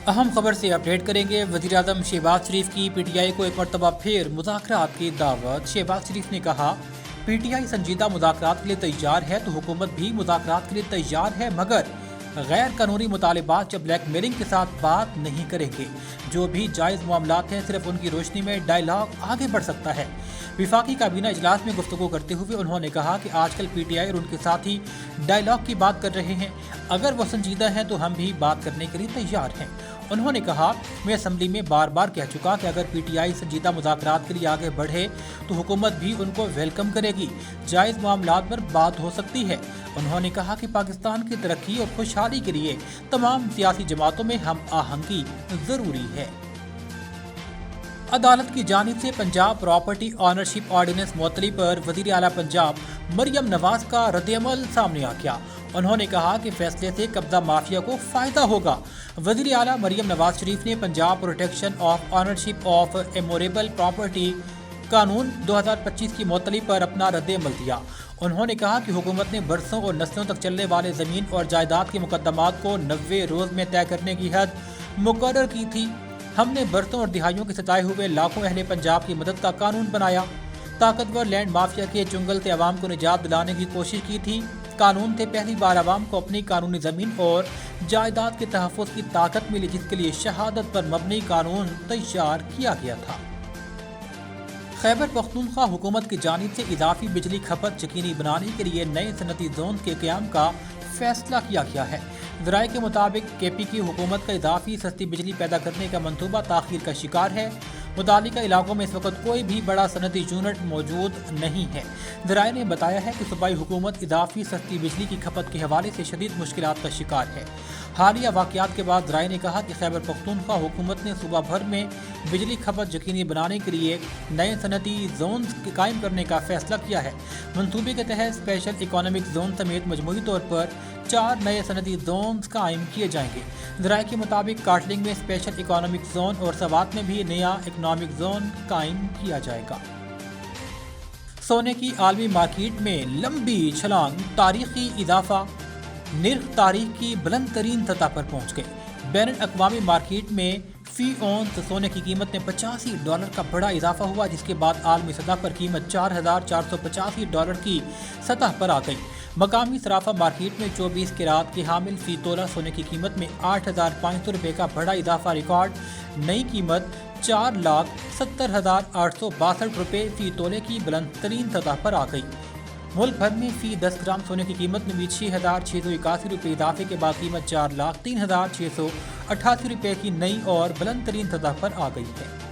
अहम खबर से अपडेट करेंगे। वज़ीर-ए-आज़म शहबाज शरीफ की पीटीआई को एक मरतबा फिर मुज़ाकरात की दावत। शहबाज शरीफ ने कहा, पीटीआई संजीदा मुज़ाकरात के लिए तैयार है तो हुकूमत भी मुज़ाकरात के लिए तैयार है, मगर गैर कानूनी मुतालिबात या ब्लैक मेलिंग के साथ बात नहीं करेंगे। जो भी जायज़ मामलात हैं, सिर्फ उनकी रोशनी में डायलॉग आगे बढ़ सकता है। विफाकी काबीना इजलास में गुफ्तगू करते हुए उन्होंने कहा कि आजकल पीटीआई और उनके साथी डायलॉग की बात कर रहे हैं। अगर वो संजीदा हैं तो हम भी बात करने के लिए तैयार हैं। उन्होंने कहा, मैं असम्बली में बार बार कह चुका कि अगर पीटीआई संजीदा मुज़ाकरात के लिए आगे बढ़े तो हुकूमत भी उनको वेलकम करेगी। जायज़ मामलात पर बात हो सकती है। उन्होंने कहा कि पाकिस्तान की तरक्की और खुशहाली के लिए तमाम सियासी जमातों में हम आहंगी ज़रूरी है। अदालत की जानिब से पंजाब प्रॉपर्टी ऑनरशिप ऑर्डिनेंस मुअत्तली पर वज़ीर आला पंजाब मरियम नवाज का रद्द-ए-अमल सामने आ गया। उन्होंने कहा कि फैसले से कब्जा माफिया को फ़ायदा होगा। वज़ीर आला मरियम नवाज शरीफ ने Punjab protection of ownership of immovable property कानून 2025 की मुअत्तली पर अपना रद्द-ए-अमल दिया। उन्होंने कहा कि हुकूमत ने बरसों और नस्लों तक चलने वाले ज़मीन और जायदाद के मुकदमात को 90 रोज़ में तय करने की हद मुकर्रर की थी। हमने बरसों और दिहाइयों के सताए हुए लाखों अहले पंजाब की मदद का कानून बनाया। ताकतवर लैंड माफिया के चुंगल से अवाम को निजात दिलाने की कोशिश की थी। कानून से पहली बार अवाम को अपनी कानूनी ज़मीन और जायदाद के तहफ़्फ़ुज़ की ताकत मिली, जिसके लिए शहादत पर मबनी कानून तैयार किया गया था। खैबर पख्तूनख्वा हुकूमत की जानिब से इजाफी बिजली खपत यकीनी बनाने के लिए नए सनती जोन के क़याम का फैसला किया गया है। ज़राए के मुताबिक केपी की हुकूमत का इजाफी सस्ती बिजली पैदा करने का मंसूबा ताख़ीर का शिकार है। मुतालिका इलाकों में इस वक्त कोई भी बड़ा सनती यूनिट मौजूद नहीं है। ज़राए ने बताया है कि सूबाई हुकूमत इजाफी सस्ती बिजली की खपत के हवाले से शदीद मुश्किलात का शिकार है। हालिया वाक़यात के बाद ज़राए ने कहा कि खैबर पख्तूनख्वा हुकूमत ने सूबा भर में बिजली खपत यकीनी बनाने के लिए नए सनती जोन कायम करने का फैसला किया है। मंसूबे के तहत स्पेशल इकोनॉमिक जोन समेत मजमूई तौर पर 4 नए सनती जोन कायम किए जाएंगे। ज़राए के मुताबिक काटलिंग में स्पेशल इकोनॉमिक जोन और सवात में भी नया इकोनॉमिक जोन कायम किया जाएगा। सोने की आलमी मार्केट में लंबी छलांग, तारीखी इजाफा, निर्ख तारीख की बुलंद तरीन सतह पर पहुँच गई। बैन अक़वामी मार्केट में फी औंस सोने की कीमत में $85 का बड़ा इजाफा हुआ, जिसके बाद आलमी सतह पर कीमत $4,485 की सतह पर आ गई। मकामी सराफा मार्केट में 24 कैरात के हामिल फी तोला सोने की कीमत में $8,500 रुपये का बड़ा इजाफा रिकॉर्ड नई कीमत $4,70,862 रुपये फी तोले की बुलंद तरीन सतह पर आ गई। मुल्क भर में फी 10 ग्राम सोने की कीमत में भी 6,681 रुपये इजाफे के बाद कीमत 4,03,688 रुपये की नई और बुलंद तरीन सतह पर आ गई है।